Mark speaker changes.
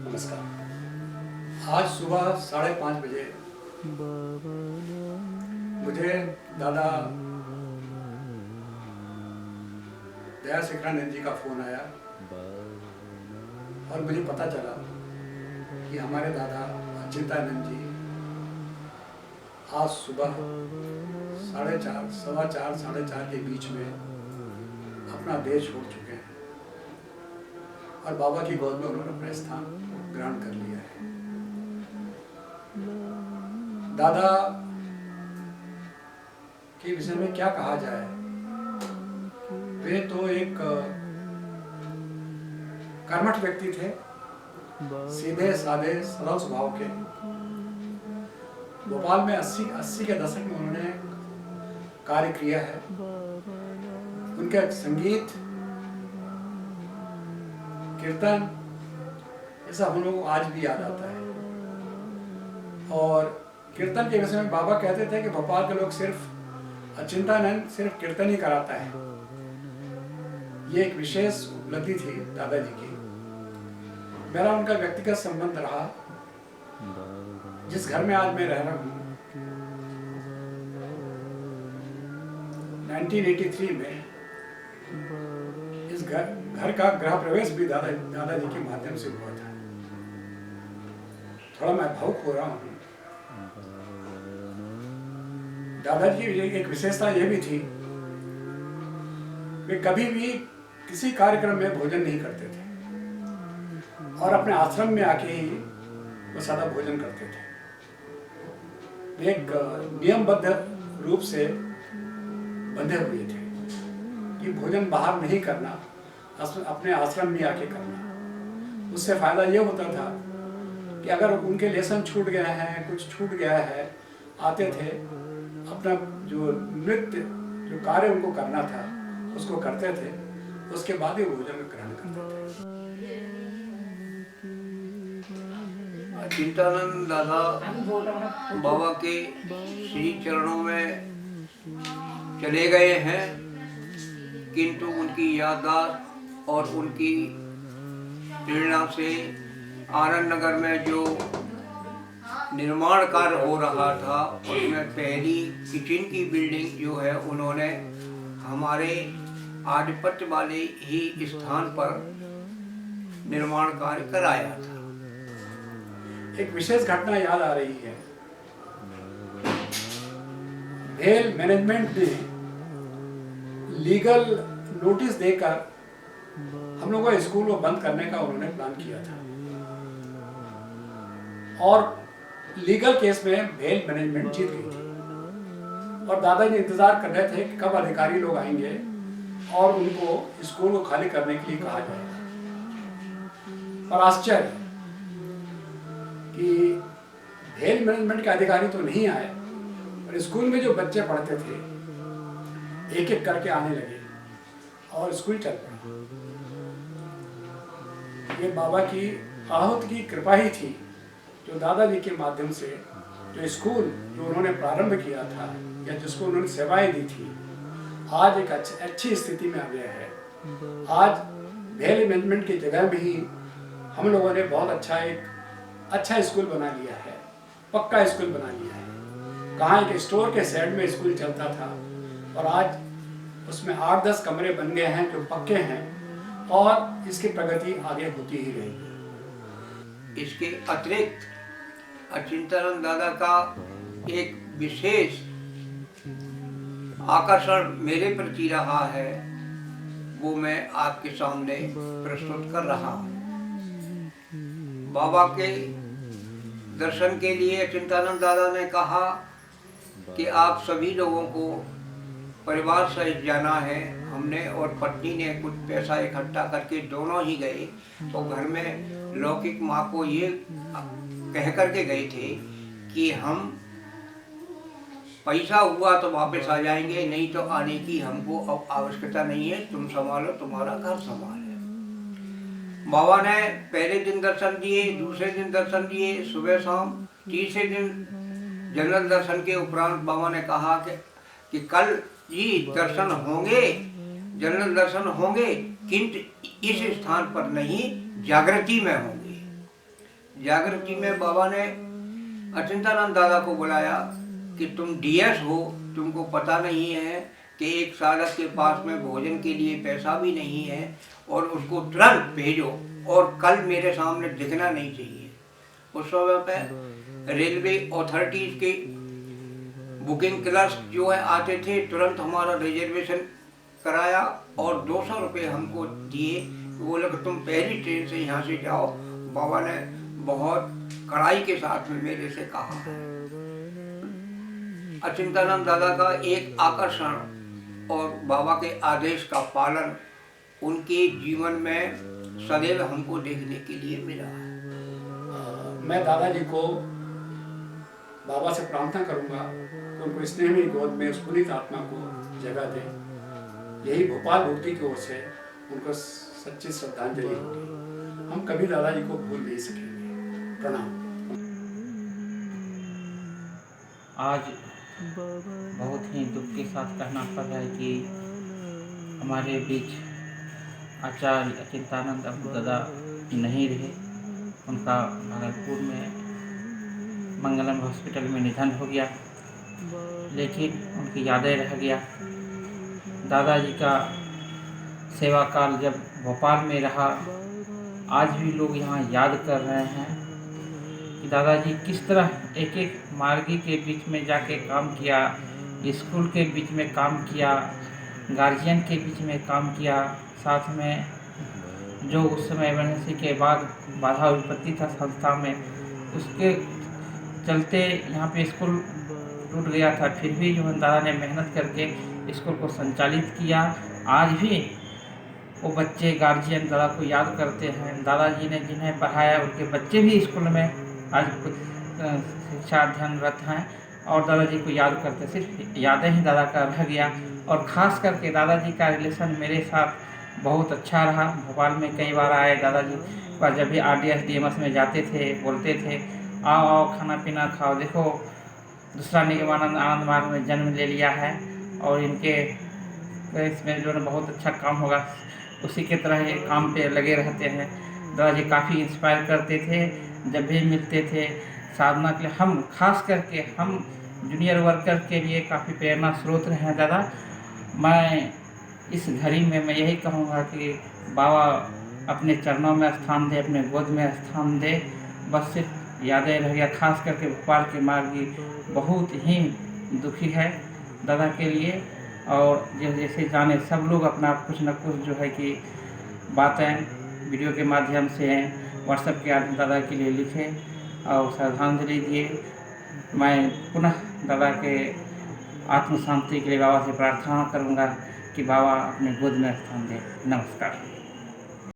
Speaker 1: नमस्कार। आज सुबह 5:30 बजे मुझे दादा दयाशेखरानंद जी का फ़ोन आया और मुझे पता चला कि हमारे दादा अच्युतानंद जी आज सुबह 4:30 सवा 4 4:30 के बीच में अपना देश छोड़ चुके हैं और बाबा की गोद में उन्होंने अपना स्थान ग्रहण कर लिया है। दादा के विषय में क्या कहा जाए, वे तो एक कर्मठ व्यक्ति थे, सीधे साधे सरल स्वभाव के। भोपाल में 80 के दशक में उन्होंने कार्य किया है। उनका संगीत, कीर्तन, ऐसा हम लोग को आज भी याद आता है। और कीर्तन के विषय में बाबा कहते थे कि भोपाल के लोग सिर्फ अच्युतानंद सिर्फ कीर्तन ही कराता है। ये एक विशेष उपलब्धि थी दादाजी की। मेरा उनका व्यक्तिगत संबंध रहा। जिस घर में आज मैं रह रहा हूँ, 1983 में इस घर का गृह प्रवेश भी दादाजी के माध्यम से हुआ था। थोड़ा मैं भावुक हो रहा हूँ। दादाजी की एक विशेषता यह भी थी, वे कभी भी किसी कार्यक्रम में भोजन नहीं करते थे और अपने आश्रम में आके ही वो सादा भोजन करते थे। वे एक नियमबद्ध रूप से बंधे हुए थे कि भोजन बाहर नहीं करना, अपने आश्रम में आके करना। उससे फायदा ये होता था कि अगर उनके लेसन छूट गए हैं, कुछ छूट गया है, आते थे, अपना जो नृत्य जो कार्य उनको करना था उसको करते थे, उसके बाद ही भोजन ग्रहण करते थे।
Speaker 2: अच्युतानंद दादा बाबा के श्री चरणों में चले गए हैं, किंतु उनकी याददाश्त और उनकी प्रेरणा से आनंद नगर में जो निर्माण कार्य हो रहा था, उसमें पहली किचन की बिल्डिंग जो है उन्होंने हमारे आधिपत्य वाले ही स्थान पर निर्माण कार्य कराया था।
Speaker 1: एक विशेष घटना याद आ रही है। भेल मैनेजमेंट ने लीगल नोटिस देकर हम लोगों का स्कूल को बंद करने का उन्होंने प्लान किया था और लीगल केस में भेल मैनेजमेंट जीत गई थी और दादाजी इंतजार कर रहे थे कि कब अधिकारी लोग आएंगे और उनको स्कूल को खाली करने के लिए कहा जाएगा। और आश्चर्य कि भेल मैनेजमेंट के अधिकारी तो नहीं आए, और स्कूल में जो बच्चे पढ़ते थे एक एक करके आने लगे और स्कूल चल पड़ा। ये बाबा की आहूत की कृपा ही थी, जो दादाजी के माध्यम से जो स्कूल जो उन्होंने प्रारंभ किया था या जिसको उन्होंने सेवाएं दी थी, आज एक अच्छी स्थिति में आ गया है। आज भेल मैनेजमेंट की जगह में ही हम लोगों ने बहुत अच्छा स्कूल बना लिया है, पक्का स्कूल बना लिया है। कहाँ एक स्टोर के साइड में स्कूल चलता था और आज उसमें 8-10 कमरे बन गए हैं जो पक्के हैं और इसकी प्रगति आगे होती ही रहेगी।
Speaker 2: इसके अतिरिक्त अच्युतानंद दादा का एक विशेष आकर्षण मेरे प्रति रहा है, वो मैं आपके सामने प्रस्तुत कर रहा हूँ। बाबा के दर्शन के लिए अच्युतानंद दादा ने कहा कि आप सभी लोगों को परिवार सहित जाना है। हमने और पत्नी ने कुछ पैसा इकट्ठा करके दोनों ही गए, तो घर में लौकिक माँ को ये कह करके गए थे कि हम पैसा हुआ तो वापस आ जाएंगे, नहीं तो आने की हमको अब आवश्यकता नहीं है, तुम संभालो, तुम्हारा घर संभाल है। बाबा ने पहले दिन दर्शन दिए, दूसरे दिन दर्शन दिए, सुबह शाम, तीसरे दिन जनरल दर्शन के उपरांत बाबा ने कहा कि कल ही दर्शन होंगे जनरल दर्शन होंगे किंतु इस स्थान पर नहीं, जागृति में होंगे। जागृति में बाबा ने अचिंतानंद दादा को बुलाया कि तुम डीएस हो, तुमको पता नहीं है कि एक साधक के पास में भोजन के लिए पैसा भी नहीं है और उसको तुरंत भेजो और कल मेरे सामने दिखना नहीं चाहिए। उस समय पे रेलवे अथॉरिटीज के बुकिंग क्लर्क जो है आते थे, तुरंत हमारा रिजर्वेशन कराया और 200 रुपये हमको दिए। बोले कि तुम पहली ट्रेन से यहाँ से जाओ। बाबा ने बहुत कड़ाई के साथ में मेरे से कहा। अचिंतानंद दादा का एक आकर्षण और बाबा के आदेश का पालन उनके जीवन में सदैव हमको देखने के लिए मिला है।
Speaker 1: मैं दादाजी को बाबा से प्रार्थना करूंगा कि उनको स्नेह में गोद में उस पुनीत आत्मा को जगह दे। यही भोपाल भक्ति की ओर से उनको सच्ची श्रद्धांजलि होगी। हम कभी दादाजी को भूल नहीं सकेंगे। प्रणाम।
Speaker 3: आज बहुत ही दुख के साथ कहना पड़ रहा है कि हमारे बीच आचार्य अचिंतानंद अबू दादा नहीं रहे। उनका भागलपुर में मंगलम हॉस्पिटल में निधन हो गया, लेकिन उनकी यादें रह गया। दादाजी का सेवा काल जब भोपाल में रहा, आज भी लोग यहाँ याद कर रहे हैं कि दादाजी किस तरह एक एक मार्गी के बीच में जाके काम किया, स्कूल के बीच में काम किया, गार्जियन के बीच में काम किया, साथ में जो उस समय एमरजेंसी के बाद बाधा विपत्ति था संस्था में, उसके चलते यहाँ पे स्कूल टूट गया था। फिर भी जो दादा ने मेहनत करके स्कूल को संचालित किया। आज भी वो बच्चे गार्जियन दादा को याद करते हैं। दादाजी ने जिन्हें पढ़ाया उनके बच्चे भी स्कूल में आज शिक्षा अध्ययनरत हैं और दादाजी को याद करते। सिर्फ यादें ही दादा का रह गया। और ख़ास करके दादाजी का रिलेशन मेरे साथ बहुत अच्छा रहा। भोपाल में कई बार आए दादाजी पर, जब भी RDS DMS में जाते थे बोलते थे आओ आओ खाना पीना खाओ, देखो दूसरा निगमानंद आनंद मार्ग में जन्म ले लिया है और इनके इसमें जो है बहुत अच्छा काम होगा, उसी के तरह ये काम पे लगे रहते हैं। दादाजी काफ़ी इंस्पायर करते थे। जब भी मिलते थे साधना के लिए, हम खास करके हम जूनियर वर्कर के लिए काफ़ी प्रेरणा स्रोत रहे हैं दादा। मैं इस घड़ी में मैं यही कहूँगा कि बाबा अपने चरणों में स्थान दे, अपने गोद में स्थान दे। बस सिर्फ यादें रह गया। खास करके भोपाल के मार्गी बहुत ही दुखी है दादा के लिए। और जैसे जाने सब लोग अपना कुछ न कुछ जो है कि बातें वीडियो के माध्यम से व्हाट्सएप के आदमी दादा के लिए लिखें और श्रद्धांजलि दिए। मैं पुनः दादा के आत्म शांति के लिए बाबा से प्रार्थना करूंगा कि बाबा अपने गोद में स्थान दें। नमस्कार।